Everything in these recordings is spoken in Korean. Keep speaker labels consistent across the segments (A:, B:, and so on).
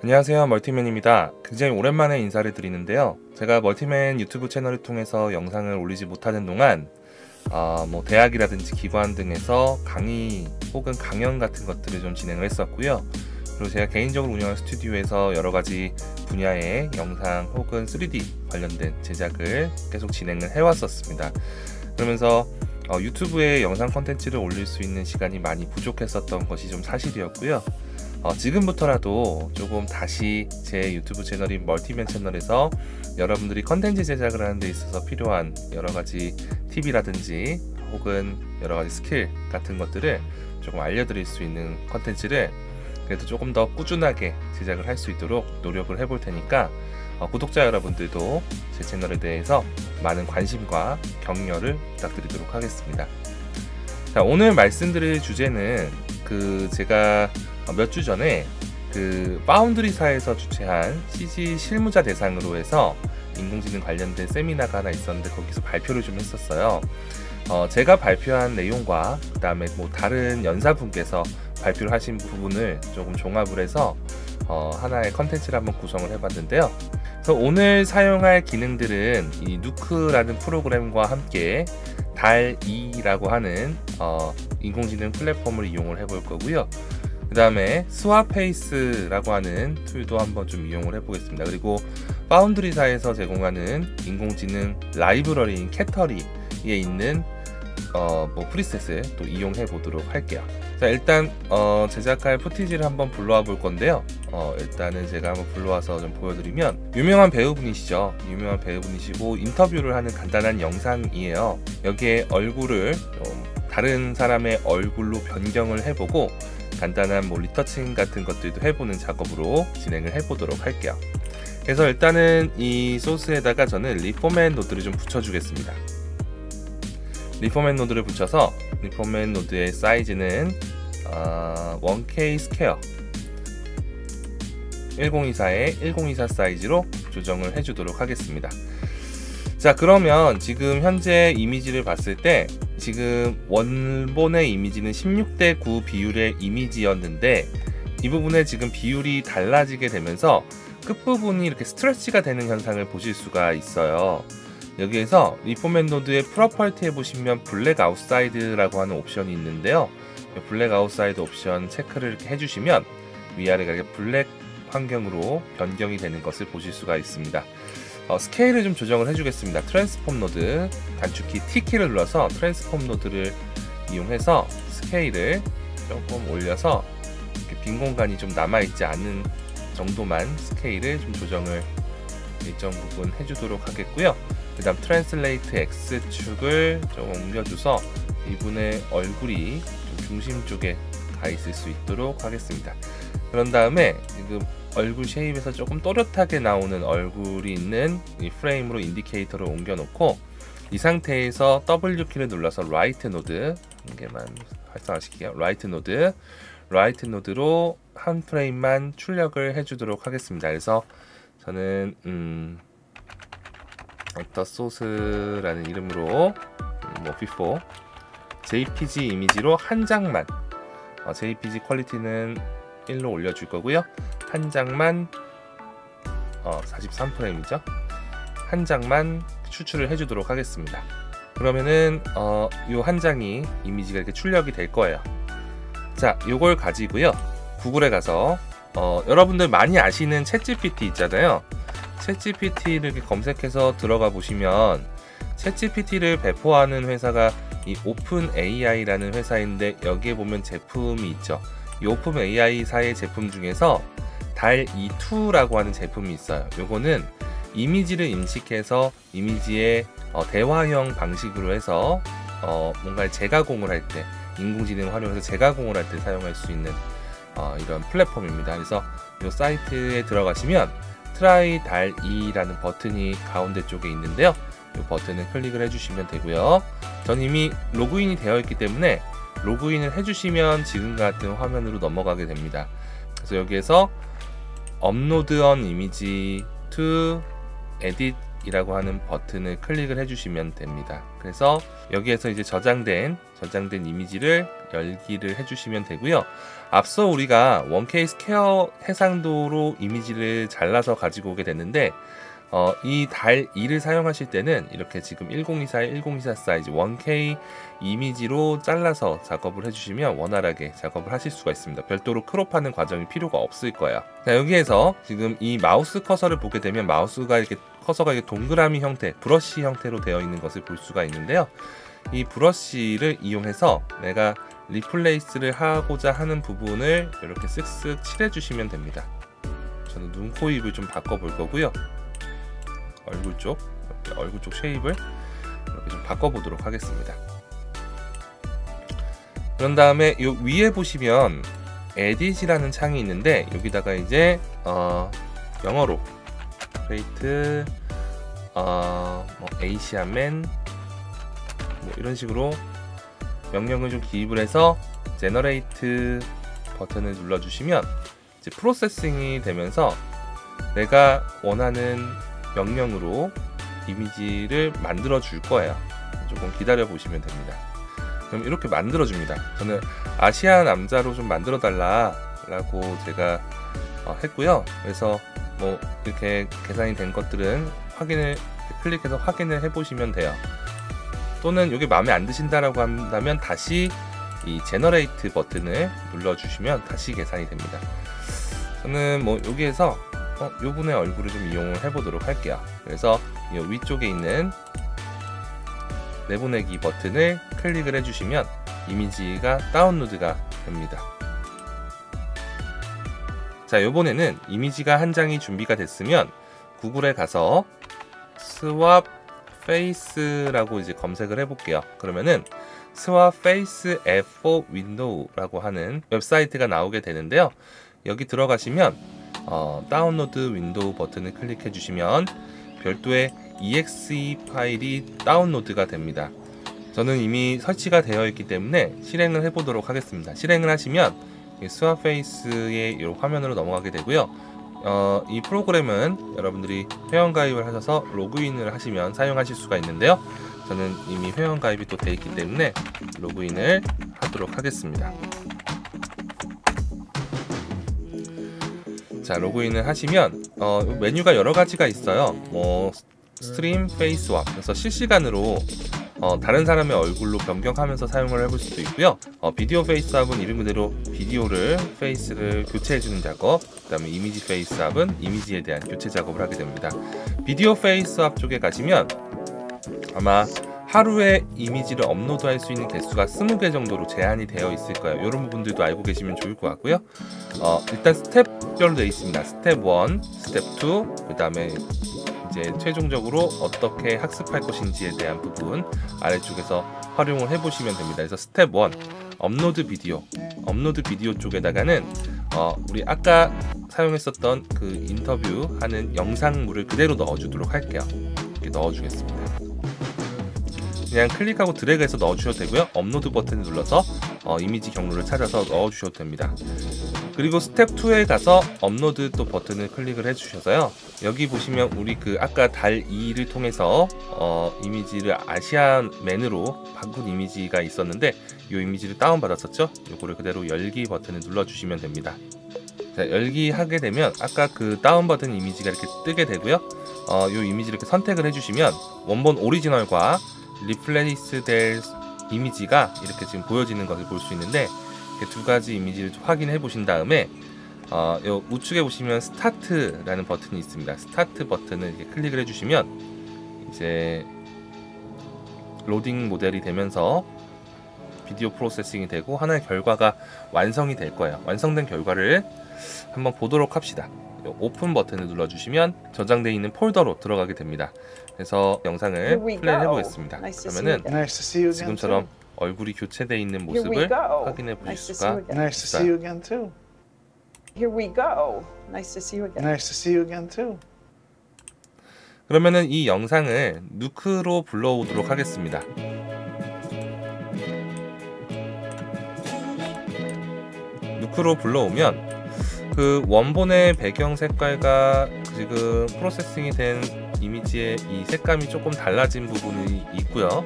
A: 안녕하세요, 멀티맨입니다. 굉장히 오랜만에 인사를 드리는데요. 제가 멀티맨 유튜브 채널을 통해서 영상을 올리지 못하는 동안 대학이라든지 기관 등에서 강의 혹은 강연 같은 것들을 좀 진행을 했었고요. 그리고 제가 개인적으로 운영하는 스튜디오에서 여러 가지 분야의 영상 혹은 3D 관련된 제작을 계속 진행을 해왔었습니다. 그러면서 유튜브에 영상 콘텐츠를 올릴 수 있는 시간이 많이 부족했었던 것이 좀 사실이었고요. 지금부터라도 조금 다시 제 유튜브 채널인 멀티맨 채널에서 여러분들이 컨텐츠 제작을 하는 데 있어서 필요한 여러가지 팁이라든지 혹은 여러가지 스킬 같은 것들을 조금 알려드릴 수 있는 컨텐츠를 그래도 조금 더 꾸준하게 제작을 할 수 있도록 노력을 해볼 테니까 구독자 여러분들도 제 채널에 대해서 많은 관심과 격려를 부탁드리도록 하겠습니다. 자, 오늘 말씀드릴 주제는 제가 몇 주 전에 파운드리사에서 주최한 CG 실무자 대상으로 해서 인공지능 관련된 세미나가 하나 있었는데 거기서 발표를 좀 했었어요. 제가 발표한 내용과 그 다음에 다른 연사분께서 발표를 하신 부분을 조금 종합을 해서 하나의 컨텐츠를 한번 구성을 해봤는데요. 그래서 오늘 사용할 기능들은 이 누크라는 프로그램과 함께 달2라고 하는 인공지능 플랫폼을 이용을 해볼 거고요. 그 다음에 스와페이스라고 하는 툴도 한번 좀 이용을 해보겠습니다. 그리고 파운드리사에서 제공하는 인공지능 라이브러리인 캐터리에 있는 프리셋을 또 이용해 보도록 할게요. 자, 일단 제작할 푸티지를 한번 불러와 볼 건데요. 일단은 제가 한번 불러와서 좀 보여드리면, 유명한 배우분이시죠. 유명한 배우분이시고 인터뷰를 하는 간단한 영상이에요. 여기에 얼굴을 좀 다른 사람의 얼굴로 변경을 해보고 간단한 리터칭 같은 것들도 해보는 작업으로 진행을 해보도록 할게요. 그래서 일단은 이 소스에다가 저는 리포맨 노드를 좀 붙여주겠습니다. 리포맨 노드를 붙여서 리포맨 노드의 사이즈는 1K 스퀘어 1024의 1024 사이즈로 조정을 해주도록 하겠습니다. 자, 그러면 지금 현재 이미지를 봤을 때 지금 원본의 이미지는 16:9 비율의 이미지였는데 이 부분에 지금 비율이 달라지게 되면서 끝부분이 이렇게 스트레치가 되는 현상을 보실 수가 있어요. 여기에서 리포맨 노드의 프로퍼티에 보시면 블랙 아웃사이드라고 하는 옵션이 있는데요. 블랙 아웃사이드 옵션 체크를 이렇게 해주시면 위아래가 이렇게 블랙 환경으로 변경이 되는 것을 보실 수가 있습니다. 스케일을 좀 조정을 해주겠습니다. 트랜스폼 노드 단축키 T키를 눌러서 트랜스폼 노드를 이용해서 스케일을 조금 올려서 이렇게 빈 공간이 좀 남아있지 않은 정도만 스케일을 좀 조정을 일정 부분 해주도록 하겠고요. 그 다음 트랜슬레이트 X축을 좀 옮겨줘서 이분의 얼굴이 좀 중심 쪽에 가 있을 수 있도록 하겠습니다. 그런 다음에 지금 얼굴 쉐입에서 조금 또렷하게 나오는 얼굴이 있는 이 프레임으로 인디케이터를 옮겨 놓고 이 상태에서 W키를 눌러서 라이트 노드 한 개만 활성화시킬게요. 라이트 노드로 한 프레임만 출력을 해주도록 하겠습니다. 그래서 저는 액터 소스라는 이름으로 before JPG 이미지로 한 장만 JPG 퀄리티는 1로 올려줄 거고요. 한 장만 43프레임이죠. 한 장만 추출을 해주도록 하겠습니다. 그러면은 이 한 장이 이미지가 이렇게 출력이 될 거예요. 자, 요걸 가지고요. 구글에 가서 여러분들 많이 아시는 챗GPT 있잖아요. 챗GPT를 이렇게 검색해서 들어가 보시면 챗GPT를 배포하는 회사가 이 오픈 AI라는 회사인데 여기에 보면 제품이 있죠. 이 오픈 AI사의 제품 중에서 달2라고 하는 제품이 있어요. 요거는 이미지를 인식해서 이미지의 대화형 방식으로 해서 뭔가 재가공을 할 때 인공지능 활용해서 재가공을 할 때 사용할 수 있는 이런 플랫폼입니다. 그래서 이 사이트에 들어가시면 트라이 달2라는 버튼이 가운데 쪽에 있는데요. 이 버튼을 클릭을 해주시면 되고요. 전 이미 로그인이 되어 있기 때문에 로그인을 해주시면 지금 같은 화면으로 넘어가게 됩니다. 그래서 여기에서 업로드 on image to edit 이라고 하는 버튼을 클릭을 해주시면 됩니다. 그래서 여기에서 이제 저장된 이미지를 열기를 해주시면 되고요. 앞서 우리가 1K 스퀘어 해상도로 이미지를 잘라서 가지고 오게 됐는데 이 달 2를 사용하실 때는 이렇게 지금 1024에 1024 사이즈 1K 이미지로 잘라서 작업을 해주시면 원활하게 작업을 하실 수가 있습니다. 별도로 크롭하는 과정이 필요가 없을 거예요. 자, 여기에서 지금 이 마우스 커서를 보게 되면 마우스가 이렇게 커서가 이렇게 동그라미 형태, 브러쉬 형태로 되어 있는 것을 볼 수가 있는데요. 이 브러쉬를 이용해서 내가 리플레이스를 하고자 하는 부분을 이렇게 쓱쓱 칠해주시면 됩니다. 저는 눈, 코, 입을 좀 바꿔볼 거고요. 얼굴 쪽 쉐입을 이렇게 좀 바꿔보도록 하겠습니다. 그런 다음에 요 위에 보시면 에딧이라는 창이 있는데 여기다가 이제 영어로 크레이트 에이시안맨 뭐 이런 식으로 명령을 좀 기입을 해서 제너레이트 버튼을 눌러주시면 이제 프로세싱이 되면서 내가 원하는 명령으로 이미지를 만들어 줄 거예요. 조금 기다려 보시면 됩니다. 그럼 이렇게 만들어 줍니다. 저는 아시아 남자로 좀 만들어 달라 라고 제가 했고요. 그래서 뭐 이렇게 계산이 된 것들은 클릭해서 확인을 해 보시면 돼요. 또는 이게 마음에 안 드신다라고 한다면 다시 이 제너레이트 버튼을 눌러주시면 다시 계산이 됩니다. 저는 뭐 여기에서 요분의 얼굴을 좀 이용을 해보도록 할게요. 그래서 이 위쪽에 있는 내보내기 버튼을 클릭을 해주시면 이미지가 다운로드가 됩니다. 자, 요번에는 이미지가 한 장이 준비가 됐으면 구글에 가서 스왑 페이스라고 이제 검색을 해볼게요. 그러면은 스왑 페이스 F4 윈도우라고 하는 웹사이트가 나오게 되는데요. 여기 들어가시면 다운로드 윈도우 버튼을 클릭해 주시면 별도의 exe 파일이 다운로드가 됩니다. 저는 이미 설치가 되어 있기 때문에 실행을 해보도록 하겠습니다. 실행을 하시면 스왑 페이스의 이 화면으로 넘어가게 되고요. 이 프로그램은 여러분들이 회원가입을 하셔서 로그인을 하시면 사용하실 수가 있는데요. 저는 이미 회원가입이 또 되어 있기 때문에 로그인을 하도록 하겠습니다. 자, 로그인을 하시면 메뉴가 여러 가지가 있어요. 뭐 스트림 페이스왑, 그래서 실시간으로 다른 사람의 얼굴로 변경하면서 사용을 해볼 수도 있고요. 비디오 페이스왑은 이름 그대로 비디오를 페이스를 교체해주는 작업, 그 다음에 이미지 페이스왑은 이미지에 대한 교체 작업을 하게 됩니다. 비디오 페이스왑 쪽에 가시면 아마 하루에 이미지를 업로드할 수 있는 개수가 20개 정도로 제한이 되어 있을 거예요. 이런 부분들도 알고 계시면 좋을 것 같고요. 일단 스텝별로 되어 있습니다. 스텝 1, 스텝 2, 그 다음에 이제 최종적으로 어떻게 학습할 것인지에 대한 부분 아래쪽에서 활용을 해보시면 됩니다. 그래서 스텝 1, 업로드 비디오 쪽에다가는 우리 아까 사용했었던 그 인터뷰하는 영상물을 그대로 넣어주도록 할게요. 이렇게 넣어주겠습니다. 그냥 클릭하고 드래그해서 넣어주셔도 되고요. 업로드 버튼을 눌러서 이미지 경로를 찾아서 넣어주셔도 됩니다. 그리고 스텝 2에 가서 업로드 또 버튼을 클릭을 해주셔서요. 여기 보시면 우리 그 아까 달 2를 통해서 이미지를 아시안맨으로 바꾼 이미지가 있었는데 이 이미지를 다운받았었죠. 요거를 그대로 열기 버튼을 눌러주시면 됩니다. 자, 열기 하게 되면 아까 그 다운받은 이미지가 이렇게 뜨게 되고요. 이 이미지를 이렇게 선택을 해주시면 원본 오리지널과 리플레이스 될 이미지가 이렇게 지금 보여지는 것을 볼 수 있는데 이렇게 두 가지 이미지를 확인해 보신 다음에 요 우측에 보시면 스타트라는 버튼이 있습니다. 스타트 버튼을 이렇게 클릭을 해주시면 이제 로딩 모델이 되면서 비디오 프로세싱이 되고 하나의 결과가 완성이 될 거예요. 완성된 결과를 한번 보도록 합시다. 오픈 버튼을 눌러주시면 저장되어 있는 폴더로 들어가게 됩니다. 그래서 영상을 플레이해 보겠습니다. 그러면은 지금처럼 얼굴이 교체되어 있는 모습을 확인해 보실 수가 있어요. 그러면은 이 영상을 누크로 불러오도록 하겠습니다. 누크로 불러오면 그 원본의 배경 색깔과 지금 프로세싱이 된 이미지의 이 색감이 조금 달라진 부분이 있고요.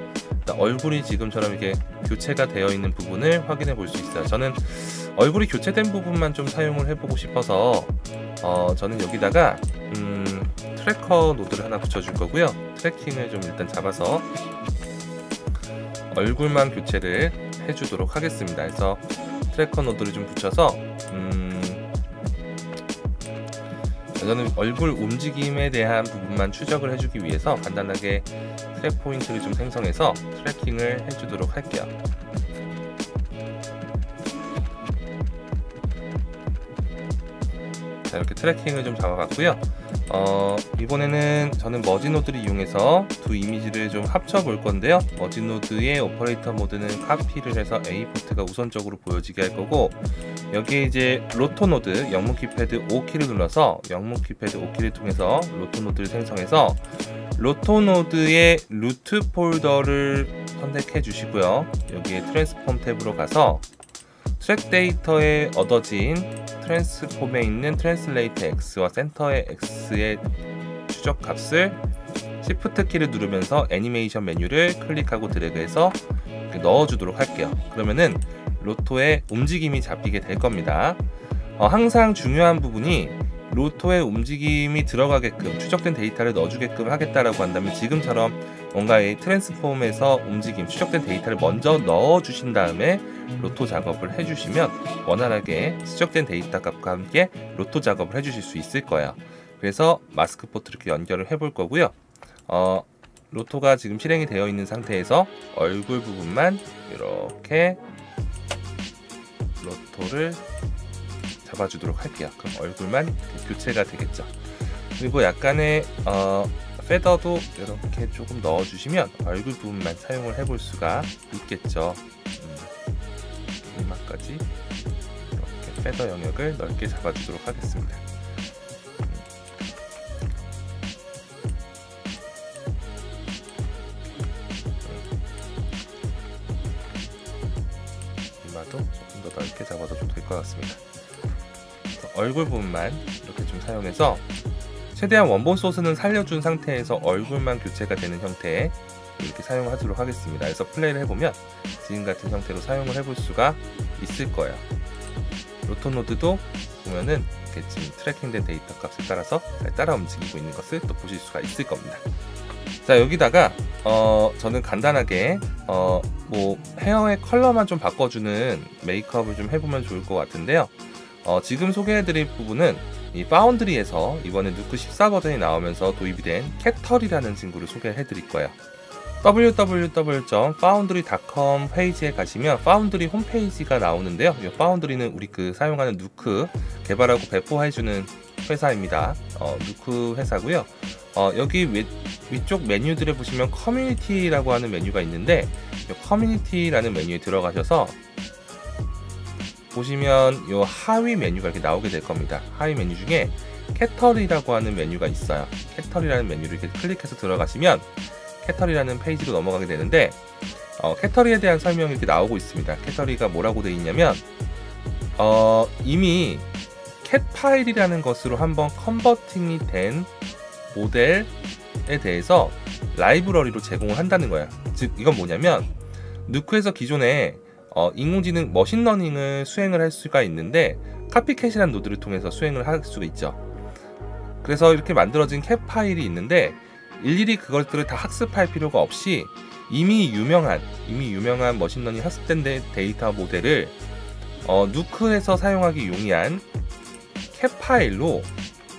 A: 얼굴이 지금처럼 이렇게 교체가 되어 있는 부분을 확인해 볼 수 있어요. 저는 얼굴이 교체된 부분만 좀 사용을 해보고 싶어서 저는 여기다가 트래커 노드를 하나 붙여줄 거고요. 트래킹을 좀 일단 잡아서 얼굴만 교체를 해주도록 하겠습니다. 그래서 트래커 노드를 좀 붙여서 저는 얼굴 움직임에 대한 부분만 추적을 해주기 위해서 간단하게 트랙 포인트를 좀 생성해서 트래킹을 해주도록 할게요. 자, 이렇게 트래킹을 좀 잡아봤고요. 이번에는 저는 머지 노드를 이용해서 두 이미지를 좀 합쳐 볼 건데요. 머지 노드의 오퍼레이터 모드는 카피를 해서 A 포트가 우선적으로 보여지게 할 거고, 여기에 이제 로토 노드 영문 키패드 5키를 눌러서 영문 키패드 5키를 통해서 로토 노드를 생성해서 로토 노드의 루트 폴더를 선택해 주시고요. 여기에 트랜스폼 탭으로 가서 트랙 데이터에 얻어진 트랜스폼에 있는 트랜슬레이트 X와 센터의 X의 추적 값을 Shift 키를 누르면서 애니메이션 메뉴를 클릭하고 드래그해서 이렇게 넣어주도록 할게요. 그러면은 로토의 움직임이 잡히게 될 겁니다. 항상 중요한 부분이 로토의 움직임이 들어가게끔 추적된 데이터를 넣어주게끔 하겠다라고 한다면 지금처럼 뭔가 이 트랜스폼에서 움직임, 추적된 데이터를 먼저 넣어주신 다음에 로토 작업을 해주시면 원활하게 추적된 데이터 값과 함께 로토 작업을 해주실 수 있을 거예요. 그래서 마스크 포트를 이렇게 연결을 해볼 거고요. 로토가 지금 실행이 되어 있는 상태에서 얼굴 부분만 이렇게 로토를 잡아주도록 할게요. 그럼 얼굴만 교체가 되겠죠. 그리고 약간의 페더도 이렇게 조금 넣어주시면 얼굴 부분만 사용을 해볼 수가 있겠죠. 이마까지 이렇게 페더 영역을 넓게 잡아주도록 하겠습니다. 이마도 조금 더 넓게 잡아도 좀 될 것 같습니다. 얼굴 부분만 이렇게 좀 사용해서 최대한 원본 소스는 살려준 상태에서 얼굴만 교체가 되는 형태에 이렇게 사용하도록 하겠습니다. 그래서 플레이를 해보면 지금 같은 형태로 사용을 해볼 수가 있을 거예요. 로토 노드도 보면은 이렇게 지금 트래킹된 데이터 값에 따라서 잘 따라 움직이고 있는 것을 또 보실 수가 있을 겁니다. 자, 여기다가 저는 간단하게 뭐 헤어의 컬러만 좀 바꿔주는 메이크업을 좀 해보면 좋을 것 같은데요. 지금 소개해드릴 부분은 이 파운드리에서 이번에 누크 14 버전이 나오면서 도입이 된 캣털이라는 친구를 소개해드릴 거예요. www.foundry.com 페이지에 가시면 파운드리 홈페이지가 나오는데요. 이 파운드리는 우리 사용하는 누크 개발하고 배포해주는 회사입니다. 누크 회사고요. 여기 위쪽 메뉴들에 보시면 커뮤니티라고 하는 메뉴가 있는데 이 커뮤니티라는 메뉴에 들어가셔서 보시면 이 하위 메뉴가 이렇게 나오게 될 겁니다. 하위 메뉴 중에 캣털이라고 하는 메뉴가 있어요. 캣털이라는 메뉴를 이렇게 클릭해서 들어가시면 캣털이라는 페이지로 넘어가게 되는데 캣털이에 대한 설명이 이렇게 나오고 있습니다. 캣털이가 뭐라고 되어 있냐면 이미 캣 파일이라는 것으로 한번 컨버팅이 된 모델에 대해서 라이브러리로 제공을 한다는 거예요. 즉 이건 뭐냐면 누크에서 기존에 인공지능 머신러닝을 수행을 할 수가 있는데 카피캣이라는 노드를 통해서 수행을 할 수가 있죠. 그래서 이렇게 만들어진 캣 파일이 있는데 일일이 그것들을 다 학습할 필요가 없이 이미 유명한 머신러닝 학습된 데이터 모델을 누크에서 사용하기 용이한 캣 파일로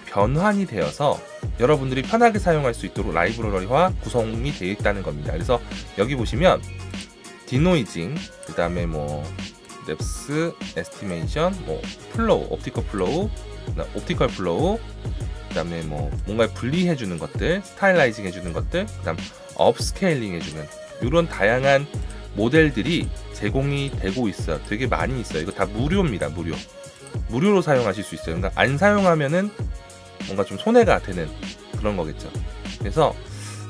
A: 변환이 되어서 여러분들이 편하게 사용할 수 있도록 라이브러리화 구성이 되어 있다는 겁니다. 그래서 여기 보시면 디노이징, 그 다음에 뭐 랩스, 에스티메이션, 뭐 플로우, 옵티컬 플로우, 그 다음에 뭐 뭔가 분리해주는 것들, 스타일라이징 해주는 것들, 그 다음 업스케일링 해주는 이런 다양한 모델들이 제공이 되고 있어요. 되게 많이 있어요. 이거 다 무료입니다. 무료로 사용하실 수 있어요. 그러니까 안 사용하면은 뭔가 좀 손해가 되는 그런 거겠죠. 그래서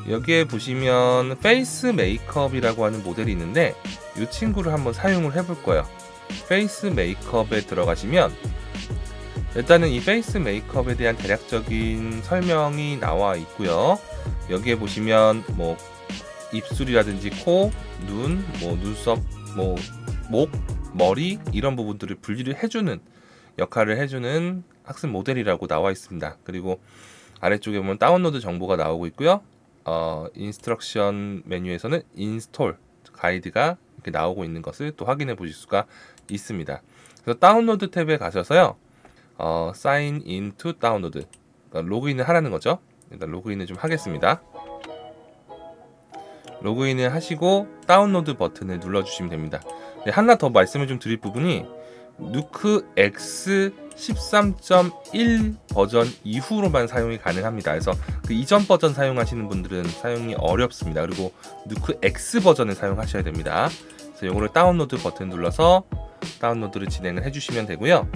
A: 여기에 보시면 페이스 메이크업이라고 하는 모델이 있는데 이 친구를 한번 사용을 해볼 거예요. 페이스 메이크업에 들어가시면 일단은 이 페이스 메이크업에 대한 대략적인 설명이 나와 있고요. 여기에 보시면 뭐 입술이라든지 코, 눈, 뭐 눈썹, 뭐 목, 머리 이런 부분들을 분리를 해주는 역할을 해주는 학습 모델이라고 나와 있습니다. 그리고 아래쪽에 보면 다운로드 정보가 나오고 있고요. 인스트럭션 메뉴에서는 인스톨 가이드가 이렇게 나오고 있는 것을 또 확인해 보실 수가 있습니다. 그래서 다운로드 탭에 가셔서요. sign in to download, 그러니까 로그인을 하라는 거죠. 일단 로그인을 좀 하겠습니다. 로그인을 하시고 다운로드 버튼을 눌러주시면 됩니다. 네, 하나 더 말씀을 좀 드릴 부분이 누크 X 13.1 버전 이후로만 사용이 가능합니다. 그래서 그 이전 버전 사용하시는 분들은 사용이 어렵습니다. 그리고 누크 X 버전을 사용하셔야 됩니다. 그래서 이거를 다운로드 버튼 눌러서 다운로드를 진행을 해주시면 되고요.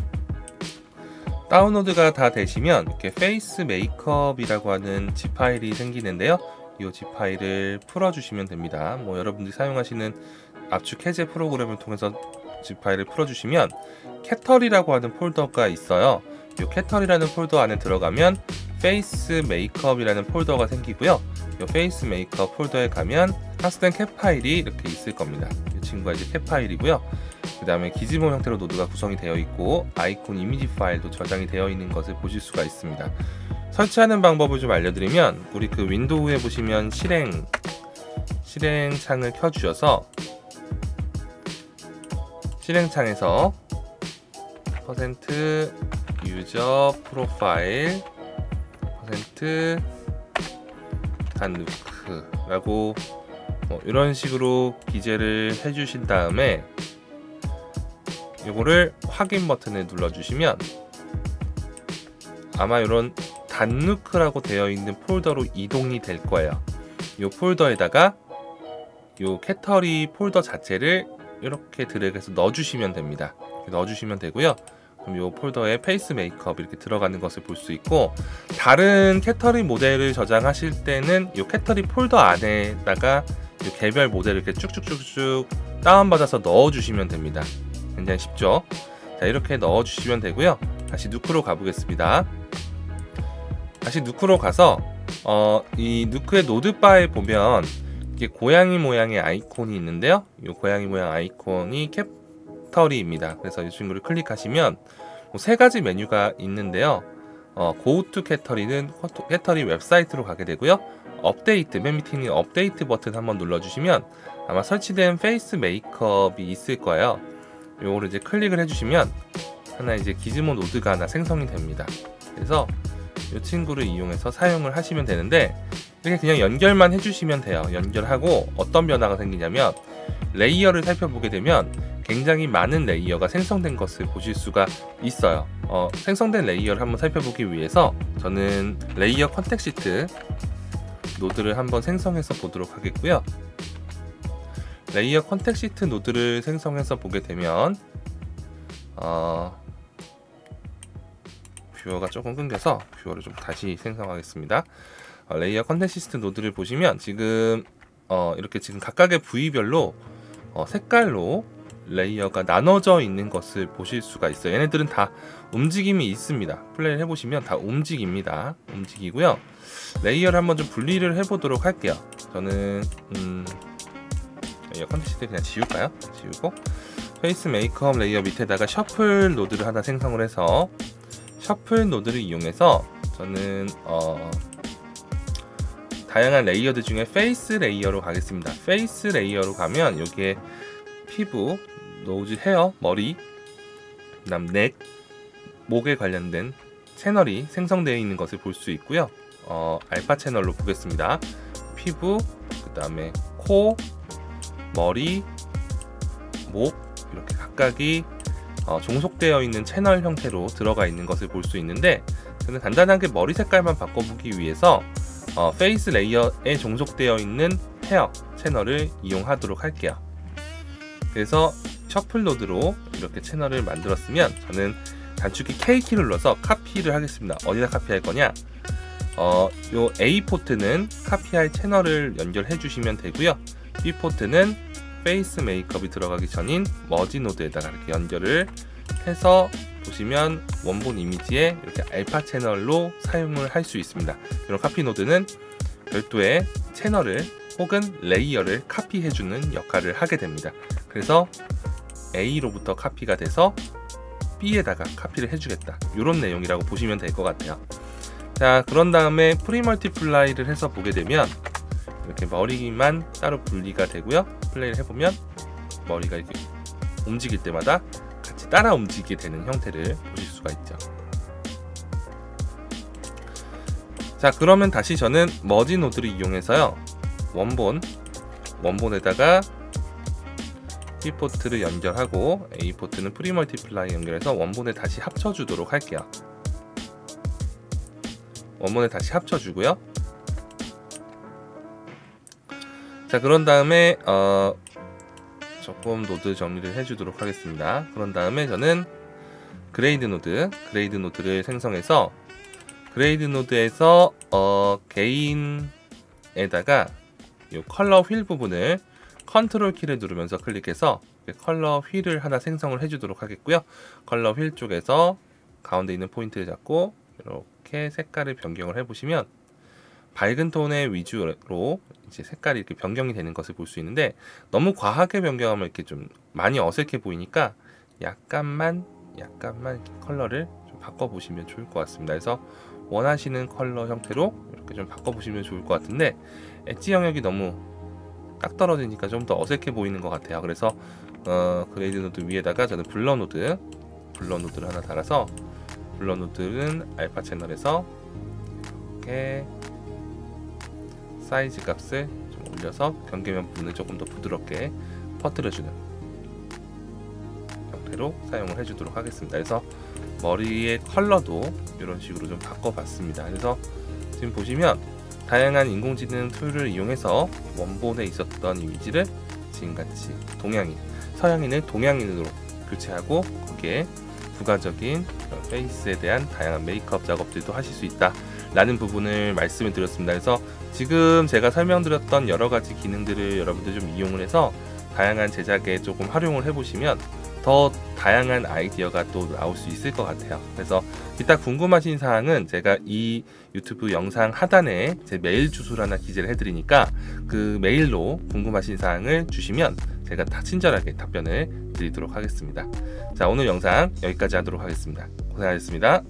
A: 다운로드가 다 되시면 이렇게 페이스 메이크업이라고 하는 zip 파일이 생기는데요. 이 zip 파일을 풀어주시면 됩니다. 뭐 여러분들이 사용하시는 압축 해제 프로그램을 통해서 zip 파일을 풀어주시면 캐터리라고 하는 폴더가 있어요. 이 캐터리라는 폴더 안에 들어가면 페이스 메이크업이라는 폴더가 생기고요. 이 페이스 메이크업 폴더에 가면 학습된 캡 파일이 이렇게 있을 겁니다. 이 친구가 이제 캡 파일이고요. 그 다음에 기지모 형태로 노드가 구성이 되어 있고 아이콘 이미지 파일도 저장이 되어 있는 것을 보실 수가 있습니다. 설치하는 방법을 좀 알려드리면, 우리 그 윈도우에 보시면 실행창을 켜주셔서 실행창에서 %유저 프로파일 %단누크라고 이런 식으로 기재를 해주신 다음에 이거를 확인 버튼을 눌러주시면 아마 이런 단누크라고 되어 있는 폴더로 이동이 될 거예요. 이 폴더에다가 이 캐터리 폴더 자체를 이렇게 드래그해서 넣어주시면 됩니다. 넣어주시면 되고요. 그럼 이 폴더에 페이스 메이크업 이렇게 들어가는 것을 볼 수 있고, 다른 캐터리 모델을 저장하실 때는 이 캐터리 폴더 안에다가 이 개별 모델을 이렇게 쭉쭉쭉쭉 다운받아서 넣어주시면 됩니다. 굉장히 쉽죠? 자, 이렇게 넣어주시면 되고요. 다시 누크로 가보겠습니다. 다시 누크로 가서 이 누크의 노드바에 보면 이게 고양이 모양의 아이콘이 있는데요. 이 고양이 모양 아이콘이 캐터리입니다. 그래서 이 친구를 클릭하시면 세 가지 메뉴가 있는데요. Go to 캐터리는 캐터리 웹사이트로 가게 되고요. 업데이트, 맨 밑에 있는 업데이트 버튼 한번 눌러주시면 아마 설치된 페이스 메이크업이 있을 거예요. 요거를 이제 클릭을 해주시면 하나 이제 기즈모 노드가 하나 생성이 됩니다. 그래서 이 친구를 이용해서 사용을 하시면 되는데, 이렇게 그냥 연결만 해주시면 돼요. 연결하고 어떤 변화가 생기냐면, 레이어를 살펴보게 되면 굉장히 많은 레이어가 생성된 것을 보실 수가 있어요. 생성된 레이어를 한번 살펴보기 위해서 저는 레이어 컨텍시트 노드를 한번 생성해서 보도록 하겠고요. 레이어 컨텍시트 노드를 생성해서 보게 되면 뷰어가 조금 끊겨서 뷰어를 좀 다시 생성하겠습니다. 레이어 컨텍시트 노드를 보시면 지금 이렇게 지금 각각의 부위별로 색깔로 레이어가 나눠져 있는 것을 보실 수가 있어요. 얘네들은 다 움직임이 있습니다. 플레이를 해보시면 다 움직입니다. 움직이고요. 레이어를 한번 좀 분리를 해보도록 할게요. 저는 레이어 컨텍시트 그냥 지울까요? 지우고 페이스 메이크업 레이어 밑에다가 셔플 노드를 하나 생성을 해서 셔플 노드를 이용해서 저는 다양한 레이어들 중에 페이스 레이어로 가겠습니다. 페이스 레이어로 가면 여기에 피부, 노즈, 헤어, 머리, 그다음 넥, 목에 관련된 채널이 생성되어 있는 것을 볼 수 있고요. 알파 채널로 보겠습니다. 피부, 그 다음에 코, 머리, 목 이렇게 각각이 종속되어 있는 채널 형태로 들어가 있는 것을 볼 수 있는데, 저는 간단하게 머리 색깔만 바꿔보기 위해서 페이스 레이어에 종속되어 있는 헤어 채널을 이용하도록 할게요. 그래서 셔플 노드로 이렇게 채널을 만들었으면 저는 단축키 K키를 눌러서 카피를 하겠습니다. 어디다 카피할 거냐? 요 A 포트는 카피할 채널을 연결해 주시면 되고요. B 포트는 페이스 메이크업이 들어가기 전인 머지 노드에다가 이렇게 연결을 해서 보시면 원본 이미지에 이렇게 알파 채널로 사용을 할 수 있습니다. 이런 카피 노드는 별도의 채널을 혹은 레이어를 카피해주는 역할을 하게 됩니다. 그래서 A로부터 카피가 돼서 B에다가 카피를 해주겠다, 이런 내용이라고 보시면 될 것 같아요. 자, 그런 다음에 프리멀티플라이를 해서 보게 되면 이렇게 머리만 따로 분리가 되고요. 플레이를 해보면 머리가 이렇게 움직일 때마다 같이 따라 움직이게 되는 형태를 보실 수가 있죠. 자, 그러면 다시 저는 머지 노드를 이용해서요, 원본에다가 B포트를 연결하고 A포트는 프리멀티플라이 연결해서 원본에 다시 합쳐주도록 할게요. 원본에 다시 합쳐주고요. 자, 그런 다음에 조금 노드 정리를 해주도록 하겠습니다. 그런 다음에 저는 그레이드 노드를 생성해서 그레이드 노드에서 개인에다가 이 컬러 휠 부분을 컨트롤 키를 누르면서 클릭해서 컬러 휠을 하나 생성을 해주도록 하겠고요. 컬러 휠 쪽에서 가운데 있는 포인트를 잡고 이렇게 색깔을 변경을 해보시면 밝은 톤의 위주로 이제 색깔이 이렇게 변경이 되는 것을 볼 수 있는데, 너무 과하게 변경하면 이렇게 좀 많이 어색해 보이니까 약간만 이렇게 컬러를 좀 바꿔보시면 좋을 것 같습니다. 그래서 원하시는 컬러 형태로 이렇게 좀 바꿔보시면 좋을 것 같은데, 엣지 영역이 너무 딱 떨어지니까 좀 더 어색해 보이는 것 같아요. 그래서 그레이드 노드 위에다가 저는 블러 노드를 하나 달아서, 블러 노드는 알파 채널에서 이렇게 사이즈 값을 좀 올려서 경계면 부분을 조금 더 부드럽게 퍼뜨려주는 형태로 사용을 해주도록 하겠습니다. 그래서 머리의 컬러도 이런 식으로 좀 바꿔봤습니다. 그래서 지금 보시면 다양한 인공지능 툴을 이용해서 원본에 있었던 이미지를 지금같이 서양인을 동양인으로 교체하고 거기에 부가적인 페이스에 대한 다양한 메이크업 작업들도 하실 수 있다 라는 부분을 말씀을 드렸습니다. 그래서 지금 제가 설명드렸던 여러가지 기능들을 여러분들 좀 이용을 해서 다양한 제작에 조금 활용을 해보시면 더 다양한 아이디어가 또 나올 수 있을 것 같아요. 그래서 이따 궁금하신 사항은 제가 이 유튜브 영상 하단에 제 메일 주소를 하나 기재를 해드리니까 그 메일로 궁금하신 사항을 주시면 제가 다 친절하게 답변을 드리도록 하겠습니다. 자, 오늘 영상 여기까지 하도록 하겠습니다. 고생하셨습니다.